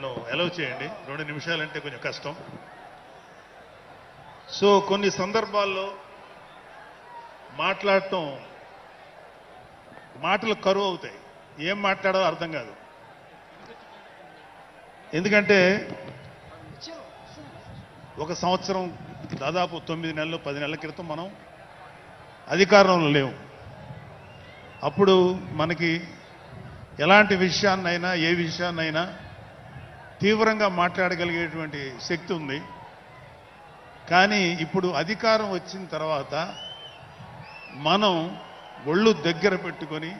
నన్ను అలౌ చేయండి. 2 నిమిషాలంటే కొంచెం కష్టం. సో కొన్ని సందర్భాల్లో మాట్లాడటం మాటలు కరువు అవుతాయి. ఏం మాట్లాడాలో అర్థం కాదు. ఎందుకంటే ఒక సంవత్సరం దాదాపు 9 నెలలు 10 నెలల క్రితం మనం అధికారంలో లేవు. అప్పుడు మనకి ఎలాంటి విషయాన్నైనా ఏ విషయాన్నైనా తీవ్రంగా మాట్లాడగలిగేటువంటి శక్తి ఉంది. కానీ ఇప్పుడు అధికారం వచ్చిన తర్వాత మనం ఒళ్ళు దగ్గర పెట్టుకొని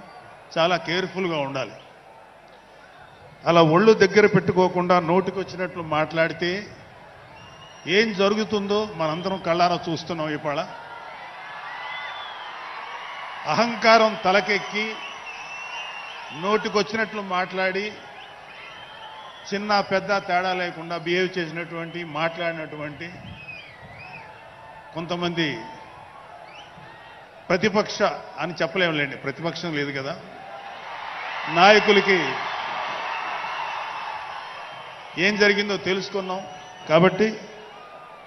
చాలా కేర్ఫుల్గా ఉండాలి. అలా ఒళ్ళు దగ్గర పెట్టుకోకుండా నోటికొచ్చినట్లు మాట్లాడితే ఏం జరుగుతుందో మనందరం కళ్ళారా చూస్తున్నాం. ఇవాళ అహంకారం తలకెక్కి నోటికొచ్చినట్లు మాట్లాడి చిన్న పెద్ద తేడా లేకుండా బిహేవ్ చేసినటువంటి మాట్లాడినటువంటి కొంతమంది ప్రతిపక్ష అని చెప్పలేములేండి, ప్రతిపక్షం లేదు కదా, నాయకులకి ఏం జరిగిందో తెలుసుకున్నాం. కాబట్టి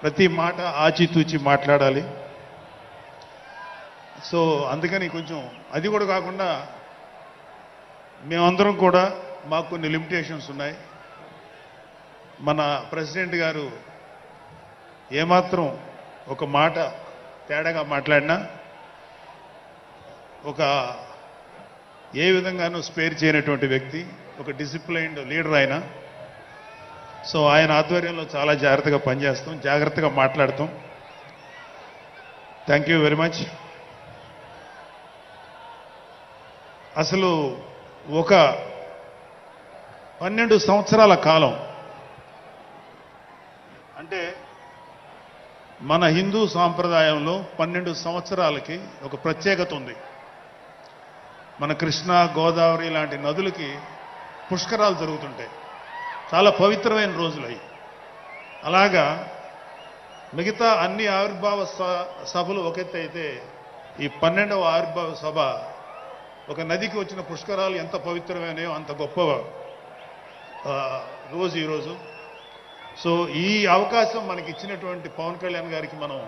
ప్రతి మాట ఆచితూచి మాట్లాడాలి. సో అందుకని కొంచెం అది కూడా కాకుండా మేమందరం కూడా మాకు కొన్ని లిమిటేషన్స్ ఉన్నాయి. మన ప్రెసిడెంట్ గారు ఏమాత్రం ఒక మాట తేడాగా మాట్లాడినా ఒక ఏ విధంగానూ స్పేర్ చేయనటువంటి వ్యక్తి, ఒక డిసిప్లైన్డ్ లీడర్ ఆయన. సో ఆయన ఆధ్వర్యంలో చాలా జాగ్రత్తగా పనిచేస్తాం, జాగ్రత్తగా మాట్లాడతాం. Thank you very much. అసలు ఒక 12 సంవత్సరాల కాలం అంటే మన హిందూ సాంప్రదాయంలో 12 సంవత్సరాలకి ఒక ప్రత్యేకత ఉంది. మన కృష్ణా గోదావరి లాంటి నదులకి పుష్కరాలు జరుగుతుంటాయి. చాలా పవిత్రమైన రోజులు అవి. అలాగా మిగతా అన్ని ఆవిర్భావ సభలు ఒక ఎత్తు అయితే ఈ 12వ ఆవిర్భావ సభ ఒక నదికి వచ్చిన పుష్కరాలు ఎంత పవిత్రమైనయో అంత గొప్ప రోజు ఈరోజు. సో ఈ అవకాశం మనకి ఇచ్చినటువంటి పవన్ కళ్యాణ్ గారికి మనం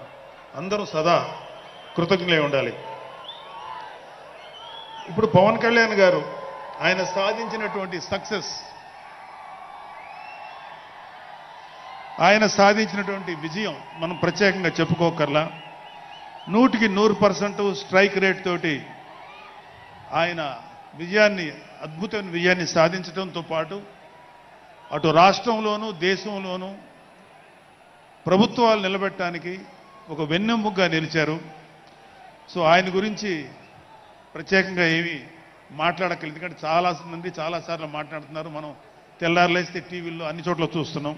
అందరూ సదా కృతజ్ఞులై ఉండాలి. ఇప్పుడు పవన్ కళ్యాణ్ గారు ఆయన సాధించినటువంటి సక్సెస్, ఆయన సాధించినటువంటి విజయం మనం ప్రత్యేకంగా చెప్పుకోకర్లా. 100కి 100% స్ట్రైక్ రేట్ తోటి ఆయన విజయాన్ని, అద్భుతమైన విజయాన్ని సాధించడంతో పాటు అటు రాష్ట్రంలోనూ దేశంలోనూ ప్రభుత్వాలు నిలబెట్టడానికి ఒక వెన్నెముకగా నిలిచారు. సో ఆయన గురించి ప్రత్యేకంగా ఏమీ మాట్లాడక్కర్లేదు. ఎందుకంటే చాలా మంది చాలాసార్లు మాట్లాడుతున్నారు. మనం తెల్లారులేస్తే టీవీల్లో అన్ని చోట్ల చూస్తున్నాం.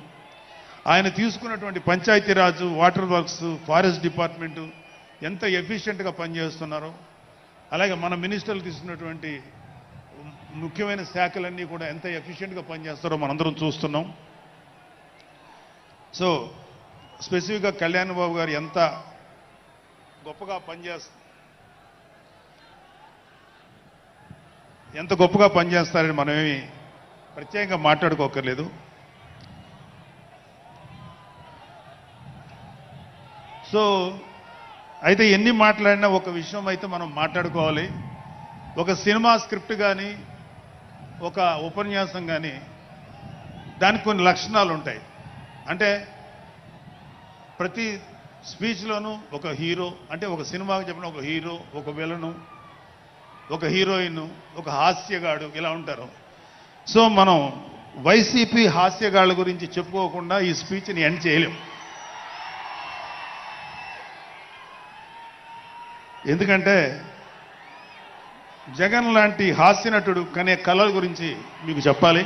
ఆయన తీసుకున్నటువంటి Panchayati Raj, water works, forest department ఎంత ఎఫిషియెంట్గా పనిచేస్తున్నారో, అలాగే మన మినిస్టర్లు తీసుకున్నటువంటి ముఖ్యమైన శాఖలన్నీ కూడా ఎంత ఎఫిషియెంట్గా పనిచేస్తారో మనందరం చూస్తున్నాం. సో స్పెసిఫిక్గా కళ్యాణ్ బాబు గారు ఎంత గొప్పగా పనిచేస్తారని మనమేమి ప్రత్యేకంగా మాట్లాడుకోకర్లేదు. సో అయితే ఎన్ని మాట్లాడినా ఒక విషయం అయితే మనం మాట్లాడుకోవాలి. ఒక సినిమా స్క్రిప్ట్ కానీ ఒక ఉపన్యాసం కానీ దానికి కొన్ని లక్షణాలు ఉంటాయి. అంటే ప్రతి స్పీచ్లోనూ ఒక హీరో, అంటే ఒక సినిమాకి చెప్పిన ఒక హీరో, ఒక విలను, ఒక హీరోయిన్, ఒక హాస్యగాడు ఇలా ఉంటారు. సో మనం వైసీపీ హాస్యగాళ్ళ గురించి చెప్పుకోకుండా ఈ స్పీచ్ని ఎండ్ చేయలేం. ఎందుకంటే జగన్ లాంటి హాస్యనటుడు కనే కళ గురించి మీకు చెప్పాలి.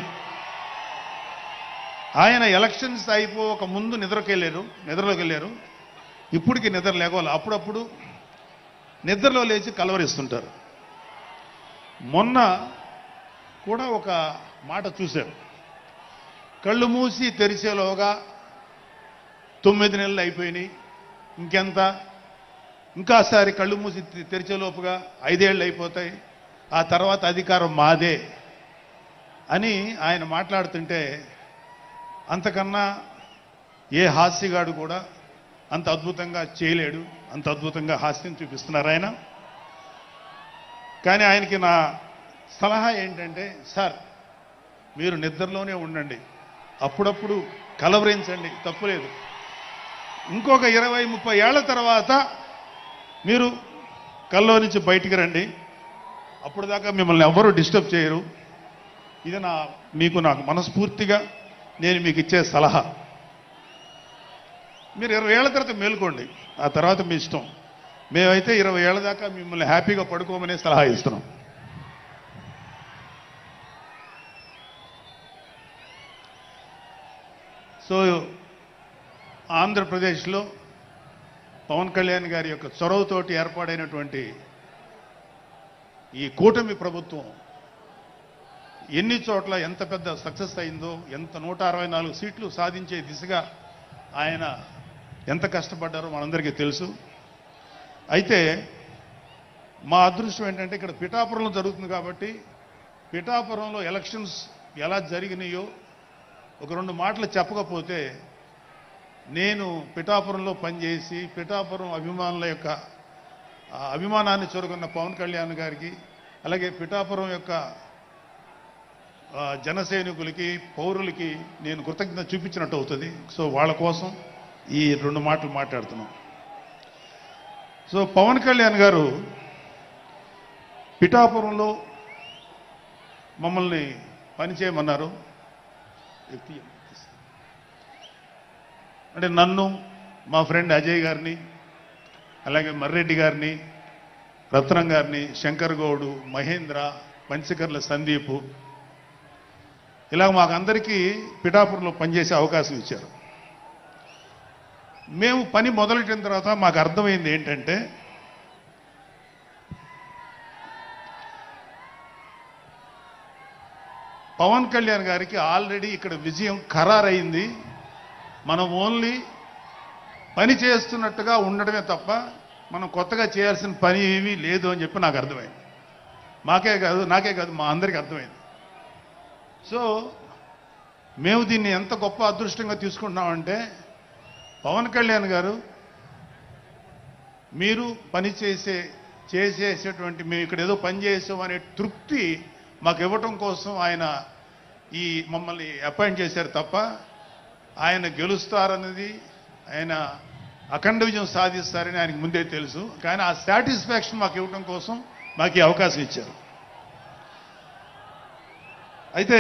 ఆయన ఎలక్షన్స్ అయిపోక ముందు నిద్రలోకి వెళ్ళారు. ఇప్పటికి నిద్ర లేవాలి. అప్పుడప్పుడు నిద్రలో లేచి కలవరిస్తుంటారు. మొన్న కూడా ఒక మాట చూశారు. కళ్ళు మూసి తెరిచేలోగా 9 నెలలు అయిపోయినాయి, ఇంకెంత, ఇంకాసారి కళ్ళు మూసి తెరిచేలోపుగా 5 ఏళ్ళు అయిపోతాయి, ఆ తర్వాత అధికారం మాదే అని ఆయన మాట్లాడుతుంటే అంతకన్నా ఏ హాస్యగాడు కూడా అంత అద్భుతంగా చేయలేడు, అంత అద్భుతంగా హాస్యం చూపిస్తున్నారు ఆయన. కానీ ఆయనకి నా సలహా ఏంటంటే, సార్ మీరు నిద్రలోనే ఉండండి, అప్పుడప్పుడు కలవరించండి, తప్పులేదు. ఇంకొక 20-30 ఏళ్ల తర్వాత మీరు కల్లో నుంచి బయటికి రండి, అప్పుడు దాకా మిమ్మల్ని ఎవరు డిస్టర్బ్ చేయరు. ఇది నాకు మనస్ఫూర్తిగా నేను మీకు ఇచ్చే సలహా. మీరు 20 ఏళ్ల తర్వాత మేలుకోండి, ఆ తర్వాత మీ ఇష్టం. మేమైతే 20 ఏళ్ల దాకా మిమ్మల్ని హ్యాపీగా పడుకోమనే సలహా ఇస్తున్నాం. సో ఆంధ్రప్రదేశ్లో పవన్ కళ్యాణ్ గారి యొక్క చొరవతోటి ఏర్పాడైనటువంటి ఈ కూటమి ప్రభుత్వం ఎన్ని చోట్ల ఎంత పెద్ద సక్సెస్ అయిందో, ఎంత 164 సీట్లు సాధించే దిశగా ఆయన ఎంత కష్టపడ్డారో మనందరికీ తెలుసు. అయితే మా అదృష్టం ఏంటంటే ఇక్కడ పిఠాపురంలో జరుగుతుంది కాబట్టి పిఠాపురంలో ఎలక్షన్స్ ఎలా జరిగినాయో ఒక 2 మాటలు చెప్పకపోతే, నేను పిఠాపురంలో పనిచేసి పిఠాపురం అభిమానుల యొక్క అభిమానాన్ని చూరగొన్న పవన్ కళ్యాణ్ గారికి, అలాగే పిఠాపురం యొక్క జన సైనికులకి, పౌరులకి నేను కృతజ్ఞత చూపించినట్టు అవుతుంది. సో వాళ్ళ కోసం ఈ 2 మాటలు మాట్లాడుతున్నాం. సో పవన్ కళ్యాణ్ గారు పిఠాపురంలో మమ్మల్ని పనిచేయమన్నారు. అంటే నన్ను, మా ఫ్రెండ్ అజయ్ గారిని, అలాగే మర్రెడ్డి గారిని, రత్నం గారిని, శంకర్ గౌడు, మహేంద్ర, పంచకర్ల సందీప్, ఇలా మాకందరికీ పిఠాపురంలో పనిచేసే అవకాశం ఇచ్చారు. మేము పని మొదలెట్టిన తర్వాత మాకు అర్థమైంది ఏంటంటే, పవన్ కళ్యాణ్ గారికి ఆల్రెడీ ఇక్కడ విజయం ఖరారైంది. మనం ఓన్లీ పని చేస్తున్నట్టుగా ఉండడమే తప్ప మనం కొత్తగా చేయాల్సిన పని ఏమీ లేదు అని చెప్పి నాకు అర్థమైంది. నాకే కాదు మా అందరికీ అర్థమైంది. సో మేము దీన్ని ఎంత గొప్ప అదృష్టంగా తీసుకుంటున్నామంటే, పవన్ కళ్యాణ్ గారు మీరు పని చేసేసేటువంటి మేము ఇక్కడ ఏదో పని చేసాం అనే తృప్తి మాకు ఇవ్వటం కోసం ఆయన ఈ మమ్మల్ని అపాయింట్ చేశారు తప్ప ఆయన గెలుస్తారన్నది, ఆయన అఖండ విజయం సాధిస్తారని ఆయనకు ముందే తెలుసు. కానీ ఆ సాటిస్ఫాక్షన్ మాకు ఇవ్వటం కోసం మాకు ఈ అవకాశం ఇచ్చారు. అయితే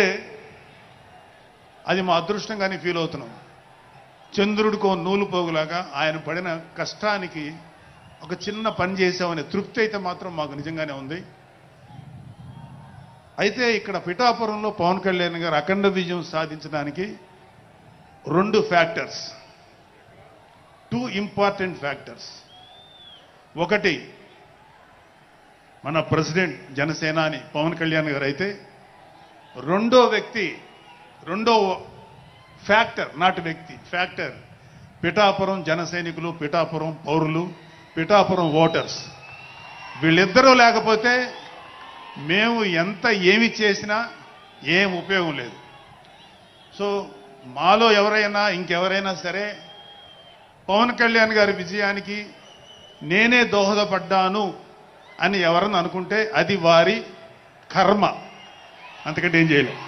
అది మా అదృష్టంగానే ఫీల్ అవుతున్నాం. చంద్రుడికో నూలు పోగులాగా ఆయన పడిన కష్టానికి ఒక చిన్న పని చేసామనే తృప్తి అయితే మాత్రం మాకు నిజంగానే ఉంది. అయితే ఇక్కడ పిఠాపురంలో పవన్ కళ్యాణ్ గారు అఖండ విజయం సాధించడానికి 2 ఫ్యాక్టర్స్, 2 ఇంపార్టెంట్ ఫ్యాక్టర్స్. ఒకటి మన ప్రెసిడెంట్ జనసేనాని పవన్ కళ్యాణ్ గారు అయితే, రెండో ఫ్యాక్టర్, నాట్ వ్యక్తి, ఫ్యాక్టర్ పిఠాపురం జన సైనికులు, పిఠాపురం పౌరులు, పిఠాపురం ఓటర్స్. వీళ్ళిద్దరూ లేకపోతే మేము ఎంత ఏమి చేసినా ఏం ఉపయోగం లేదు. సో మాలో ఇంకెవరైనా సరే పవన్ కళ్యాణ్ గారి విజయానికి నేనే దోహదపడ్డాను అని ఎవరన్నా అనుకుంటే అది వారి కర్మ, అంతకంటే ఏం చేయలేం.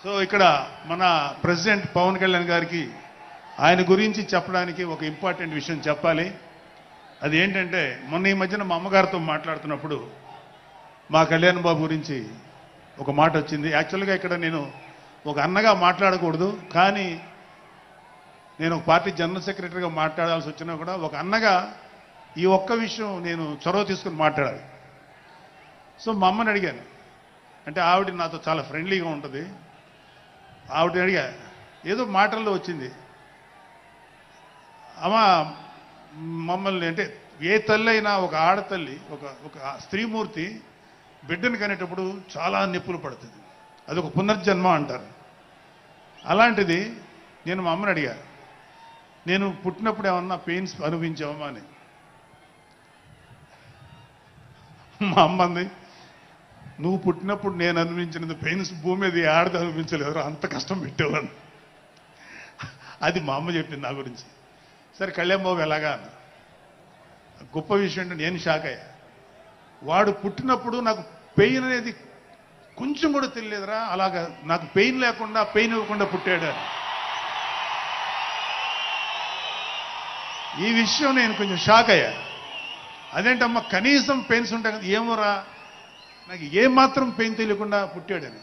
సో ఇక్కడ మన ప్రెసిడెంట్ పవన్ కళ్యాణ్ గారికి ఆయన గురించి చెప్పడానికి ఒక ఇంపార్టెంట్ విషయం చెప్పాలి. అది ఏంటంటే, మొన్న ఈ మధ్యన మా అమ్మగారితో మాట్లాడుతున్నప్పుడు మా కళ్యాణ్ బాబు గురించి ఒక మాట వచ్చింది. యాక్చువల్గా ఇక్కడ నేను ఒక అన్నగా మాట్లాడకూడదు, కానీ నేను ఒక పార్టీ జనరల్ సెక్రటరీగా మాట్లాడాల్సి వచ్చినా కూడా ఒక అన్నగా ఈ ఒక్క విషయం నేను చొరవ తీసుకుని మాట్లాడాలి. సో మా అమ్మని అడిగాను, అంటే ఆవిడ నాతో చాలా ఫ్రెండ్లీగా ఉంటుంది. ఆవిడ అడిగా, ఏదో మాటల్లో వచ్చింది, అమ్మ మమ్మల్ని, అంటే ఏ తల్లి అయినా ఒక ఆడతల్లి, ఒక స్త్రీమూర్తి బిడ్డను కనేటప్పుడు చాలా నొప్పులు పడుతుంది, అదొక పునర్జన్మ అంటారు. అలాంటిది నేను మా అమ్మని అడిగా, నేను పుట్టినప్పుడు ఏమన్నా పెయిన్స్ అనుభవించావమ్మా అని. మా అమ్మ అంది, నువ్వు పుట్టినప్పుడు నేను అనుభవించినది పెయిన్స్ భూమి మీద ఆడది అనుభవించలేదు, అంత కష్టం పెట్టేవాడు. అది మా అమ్మ చెప్పింది నా గురించి. సరే కళ్యాణ్ బాబు ఎలాగా అన్న. గొప్ప విషయం అంటే నేను షాక్ అయ్యా. వాడు పుట్టినప్పుడు నాకు పెయిన్ అనేది కొంచెం కూడా తెలియలేదురా, అలాగా నాకు పెయిన్ లేకుండా పెయిన్ ఇవ్వకుండా పుట్టాడు. ఈ విషయం నేను కొంచెం షాక్ అయ్యా. అదేంటమ్మా కనీసం పెయిన్స్ ఉంటాయి కదా, ఏమోరా నాకు ఏమాత్రం పెయిన్ తెలియకుండా పుట్టాడని.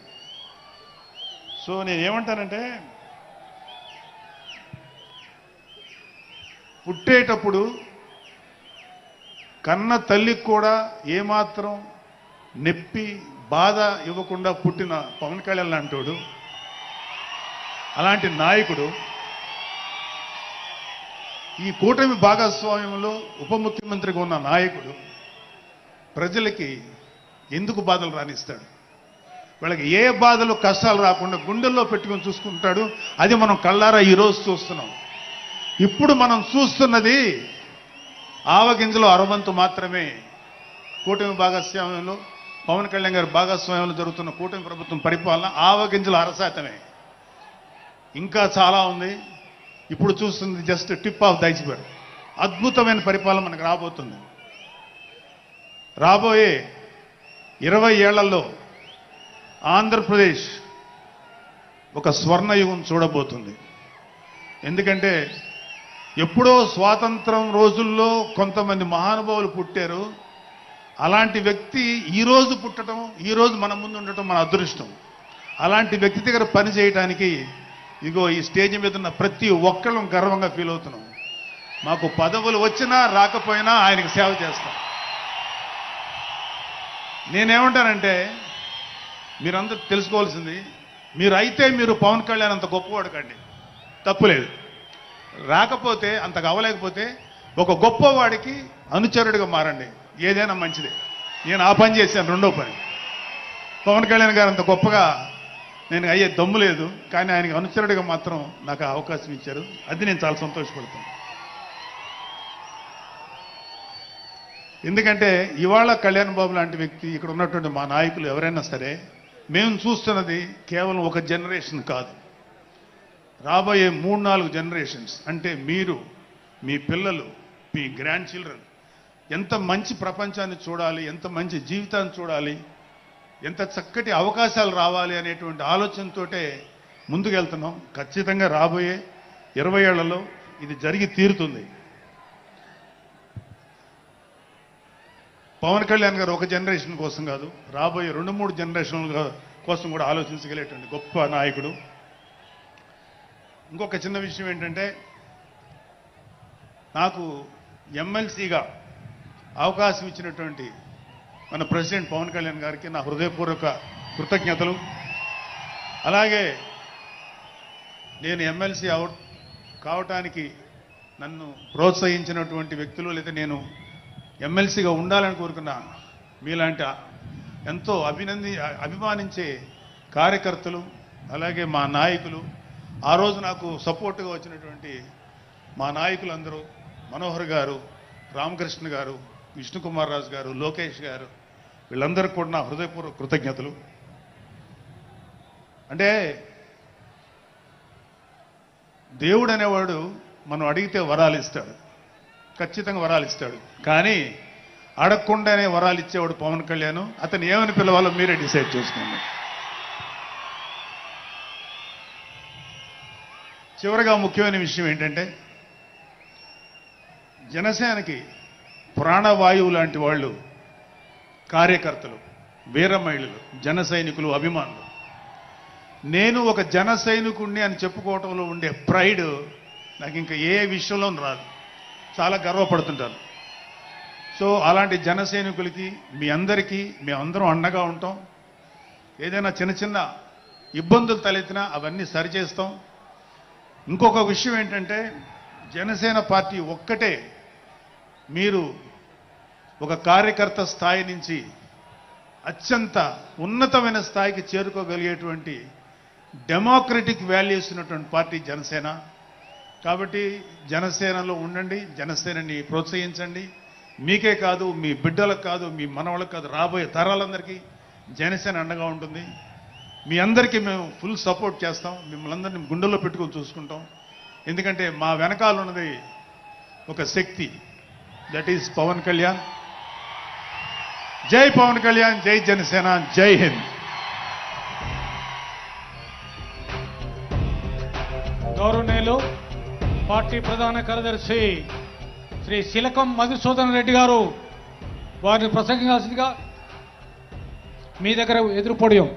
సో నేను ఏమంటానంటే, పుట్టేటప్పుడు కన్న తల్లికి కూడా ఏమాత్రం నొప్పి బాధ ఇవ్వకుండా పుట్టిన పవన్ కళ్యాణ్ లాంటోడు, అలాంటి నాయకుడు ఈ కూటమి భాగస్వామ్యంలో ఉప ముఖ్యమంత్రిగా ఉన్న నాయకుడు ప్రజలకి ఎందుకు బాధలు రానిస్తాడు? వాళ్ళకి ఏ బాధలు కష్టాలు రాకుండా గుండెల్లో పెట్టుకొని చూసుకుంటాడు. అది మనం కళ్ళారా ఈరోజు చూస్తున్నాం. ఇప్పుడు మనం చూస్తున్నది ఆవగింజలో అరవంతు మాత్రమే. కూటమి భాగస్వామ్యంలో పవన్ కళ్యాణ్ గారి భాగస్వామ్యంలో జరుగుతున్న కూటమి ప్రభుత్వం పరిపాలన ఆవగింజల అరశాతమే. ఇంకా చాలా ఉంది. ఇప్పుడు చూస్తుంది just tip of the iceberg. అద్భుతమైన పరిపాలన మనకు రాబోతుంది. రాబోయే 20 ఏళ్లలో ఆంధ్రప్రదేశ్ ఒక స్వర్ణయుగం చూడబోతుంది. ఎందుకంటే ఎప్పుడో స్వాతంత్రం రోజుల్లో కొంతమంది మహానుభావులు పుట్టారు. అలాంటి వ్యక్తి ఈరోజు పుట్టడం, ఈరోజు మన ముందు ఉండటం మన అదృష్టం. అలాంటి వ్యక్తి దగ్గర పని చేయడానికి ఇగో ఈ స్టేజ్ మీద ఉన్న ప్రతి ఒక్కళ్ళం గర్వంగా ఫీల్ అవుతున్నాం. మాకు పదవులు వచ్చినా రాకపోయినా ఆయనకి సేవ చేస్తాం. నేనేమంటానంటే, మీరందరూ తెలుసుకోవాల్సింది, మీరు పవన్ కళ్యాణ్ అంత గొప్పవాడు కండి, తప్పులేదు. రాకపోతే అంతగా అవ్వలేకపోతే ఒక గొప్పవాడికి అనుచరుడిగా మారండి, ఏదైనా మంచిదే. నేను ఆ పని చేశాను. రెండో పని, పవన్ కళ్యాణ్ గారు అంత గొప్పగా నేను అయ్యే దమ్ము లేదు, కానీ ఆయనకి అనుచరుడిగా మాత్రం నాకు అవకాశం ఇచ్చారు. అది నేను చాలా సంతోషపడతాను. ఎందుకంటే ఇవాళ కళ్యాణ్ బాబు లాంటి వ్యక్తి, ఇక్కడ ఉన్నటువంటి మా నాయకులు ఎవరైనా సరే, మేము చూస్తున్నది కేవలం ఒక జనరేషన్ కాదు, రాబోయే 3-4 జనరేషన్స్. అంటే మీరు, మీ పిల్లలు, మీ గ్రాండ్ చిల్డ్రన్ ఎంత మంచి ప్రపంచాన్ని చూడాలి, ఎంత మంచి జీవితాన్ని చూడాలి, ఎంత చక్కటి అవకాశాలు రావాలి అనేటువంటి ఆలోచనతోటే ముందుకెళ్తున్నాం. ఖచ్చితంగా రాబోయే 20 ఏళ్లలో ఇది జరిగి తీరుతుంది. పవన్ కళ్యాణ్ గారు ఒక జనరేషన్ కోసం కాదు, రాబోయే 2-3 జనరేషన్ల కోసం కూడా ఆలోచించగలిగేటువంటి గొప్ప నాయకుడు. ఇంకొక చిన్న విషయం ఏంటంటే, నాకు ఎమ్మెల్సీగా అవకాశం ఇచ్చినటువంటి మన ప్రెసిడెంట్ పవన్ కళ్యాణ్ గారికి నా హృదయపూర్వక కృతజ్ఞతలు. అలాగే నేను ఎమ్మెల్సీ కావటానికి నన్ను ప్రోత్సహించినటువంటి వ్యక్తులు, లేదా నేను ఎమ్మెల్సీగా ఉండాలని కోరుకున్న మీలాంటి ఎంతో అభిమానించే కార్యకర్తలు, అలాగే మా నాయకులు, ఆ రోజు నాకు సపోర్టుగా వచ్చినటువంటి మా నాయకులందరూ, మనోహర్ గారు, రామకృష్ణ గారు, విష్ణుకుమార్ రాజు గారు, లోకేష్ గారు, వీళ్ళందరికీ కూడా నా హృదయపూర్వక కృతజ్ఞతలు. అంటే దేవుడు అనేవాడు మనం అడిగితే వరాలు ఇస్తాడు, ఖచ్చితంగా వరాలు ఇస్తాడు. కానీ అడగకుండానే వరాలు ఇచ్చేవాడు పవన్ కళ్యాణ్. అతను ఏమని పిలవాలో మీరే డిసైడ్ చేసుకోండి. చివరిగా ముఖ్యమైన విషయం ఏంటంటే, జనసేనకి ప్రాణవాయువు లాంటి వాళ్ళు కార్యకర్తలు, వీర మహిళలు, జన సైనికులు, అభిమానులు. నేను ఒక జన సైనికుడిని అని చెప్పుకోవటంలో ఉండే ప్రైడ్ నాకు ఇంకా ఏ విషయంలో రాదు. చాలా గర్వపడుతుంటాను. సో అలాంటి జన సైనికులకి, మీ అందరికీ మేమందరం అండగా ఉంటాం. ఏదైనా చిన్న చిన్న ఇబ్బందులు తలెత్తినా అవన్నీ సరిచేస్తాం. ఇంకొక విషయం ఏంటంటే, జనసేన పార్టీ ఒక్కటే మీరు ఒక కార్యకర్త స్థాయి నుంచి అత్యంత ఉన్నతమైన స్థాయికి చేరుకోగలిగేటువంటి డెమోక్రటిక్ వాల్యూస్ ఉన్నటువంటి పార్టీ జనసేన. కాబట్టి జనసేనలో ఉండండి, జనసేనని ప్రోత్సహించండి. మీకే కాదు, మీ బిడ్డలకు కాదు, మీ మనవలకు కాదు, రాబోయే తరాలందరికీ జనసేన అండగా ఉంటుంది. మీ అందరికీ మేము ఫుల్ సపోర్ట్ చేస్తాం. మిమ్మల్ని అందరినీ గుండెల్లో పెట్టుకొని చూసుకుంటాం. ఎందుకంటే మా వెనకాల ఉన్నది ఒక శక్తి, దట్ ఈజ్ పవన్ కళ్యాణ్. జై పవన్ కళ్యాణ్, జై జనసేన, జై హింద్. గౌరవనీయులు పార్టీ ప్రధాన కార్యదర్శి శ్రీ శిలకం మధుసూదన్ రెడ్డి గారు వారిని ప్రసంగించాల్సిందిగా మీ దగ్గర ఎదురు పొడియం